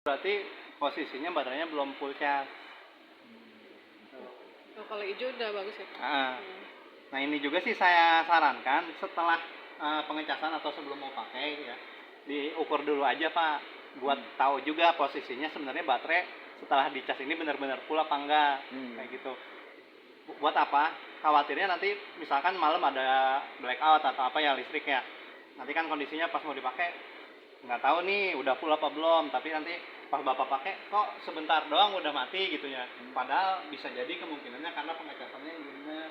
Berarti posisinya baterainya belum full charge. Oh, kalau hijau udah bagus ya. Nah ini juga sih saya sarankan setelah pengecasan atau sebelum mau pakai ya, diukur dulu aja Pak, buat tahu juga posisinya sebenarnya baterai setelah dicas ini benar-benar full apa enggak, kayak gitu. Buat apa? Khawatirnya nanti misalkan malam ada blackout atau apa ya listrik ya, nanti kan kondisinya pas mau dipakai nggak tahu nih udah full apa belum, tapi nanti pas bapak pakai kok sebentar doang udah mati gitu ya, padahal bisa jadi kemungkinannya karena pengecasannya yang benar.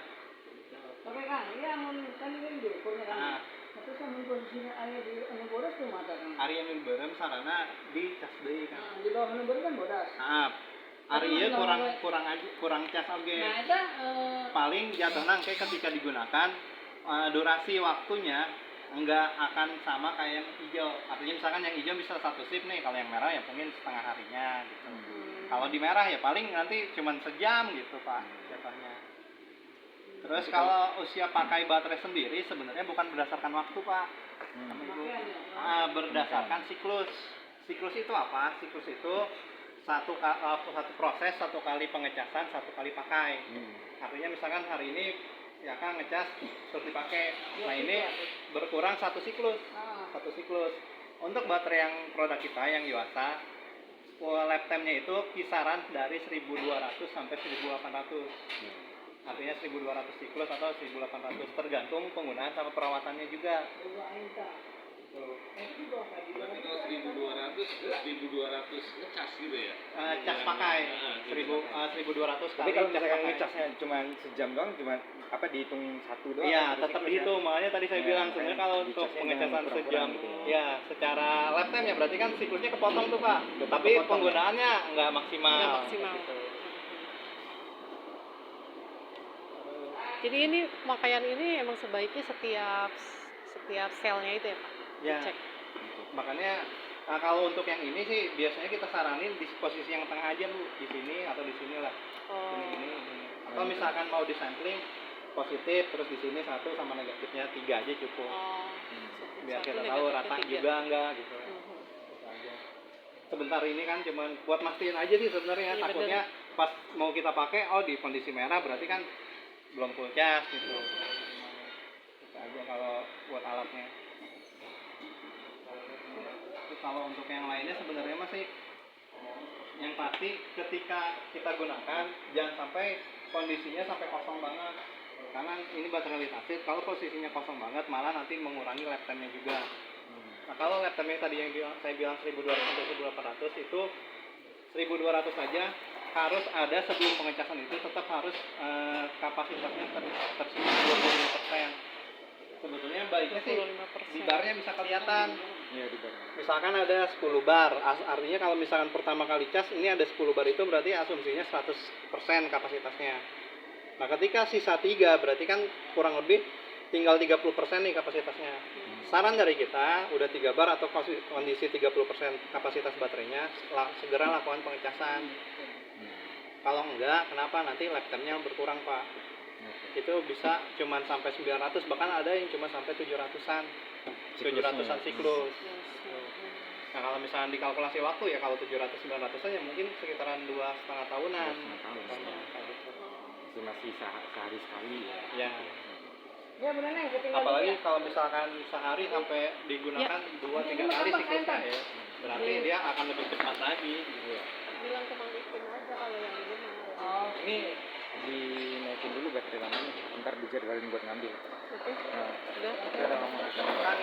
Tapi kan, iya kan ini diukurnya kan. Tapi kan kondisinya air di anu bodas tuh mata kan. Ari yang berem sarana di cas deui kan. Nah, di bawah anu bodas kan bodas. Ari ieu kurang cas oge. Nah, eta paling jatuhna engke ketika digunakan durasi waktunya enggak akan sama kayak yang hijau. Artinya misalkan yang hijau bisa satu shift nih, kalau yang merah ya mungkin setengah harinya gitu. Kalau di merah ya paling nanti cuma sejam gitu Pak jatuhnya. Terus kalau usia pakai baterai sendiri sebenarnya bukan berdasarkan waktu Pak, berdasarkan siklus. Siklus itu apa? Siklus itu satu proses, satu kali pengecasan, satu kali pakai. Artinya misalkan hari ini ya kan ngecas terus dipakai, nah ini berkurang satu siklus. Untuk baterai yang produk kita yang Yuasa, lifetime-nya itu kisaran dari 1200 sampai 1800. Artinya 1200 siklus atau 1800, tergantung penggunaan sama perawatannya juga. Berarti kalau 1200 ngecas gitu ya? Cas pakai 1200 kali. Tapi kalau cas misalkan pakai. ngecasnya cuma sejam doang, cuma apa dihitung satu doang? Iya, tetap dihitung. Makanya tadi saya bilang sebenarnya kalau untuk pengecasan sejam, gitu. ya secara lifetime ya berarti kan siklusnya kepotong tuh Pak. Tapi penggunaannya nggak maksimal. Nggak maksimal. Gitu. Jadi ini pemakaian ini emang sebaiknya setiap selnya itu ya Pak? Ya. Dicek. Makanya kalau untuk yang ini sih biasanya kita saranin di posisi yang tengah aja Bu, di sini atau di sini lah. Ini. Atau misalkan mau disampling positif terus di sini satu sama negatifnya 3 aja cukup. Biar kita tahu rata 3. Juga enggak gitu. Aja. Sebentar ini kan cuma buat mastiin aja sih sebenarnya, takutnya bener. Pas mau kita pakai di kondisi merah berarti kan belum full charge gitu. Itu aja kalau buat alatnya. Kalau untuk yang lainnya sebenarnya masih yang pasti ketika kita gunakan jangan sampai kondisinya sampai kosong banget, karena ini baterai lead acid. Kalau posisinya kosong banget malah nanti mengurangi lifetime-nya juga. Nah kalau lifetime-nya tadi yang saya bilang 1200 sampai 1800 itu 1200 saja harus ada sebelum pengecasan itu tetap harus kapasitasnya tersedia 25%. Sebetulnya baiknya sih di barnya bisa kelihatan. Iya, di bar. Misalkan ada 10 bar, artinya kalau misalkan pertama kali cas ini ada 10 bar itu berarti asumsinya 100% kapasitasnya. Nah ketika sisa 3 berarti kan kurang lebih tinggal 30% nih kapasitasnya. Saran dari kita udah 3 bar atau kondisi 30% kapasitas baterainya segera lakukan pengecasan. Kalau enggak, kenapa? Nanti lifetime-nya berkurang Pak. Itu bisa cuman sampai 900, bahkan ada yang cuma sampai 700-an. 700-an siklus. Nah kalau misalnya dikalkulasi waktu ya kalau 700-900-an ya mungkin sekitaran 2,5 tahunan. Itu masih sehari sekali ya. Ya. Ya benar nih, ketinggalan. Apalagi kalau misalkan sehari sampai digunakan 2-3 kali siklusnya ya. Berarti dia akan lebih cepat lagi gitu ya. Bilang ke Mang Ipin aja kalau yang ini mau. Ini dinaikin dulu baterai lamanya, ntar dijadwalin buat ngambil. Oke. Nah, Udah. ada ngomong.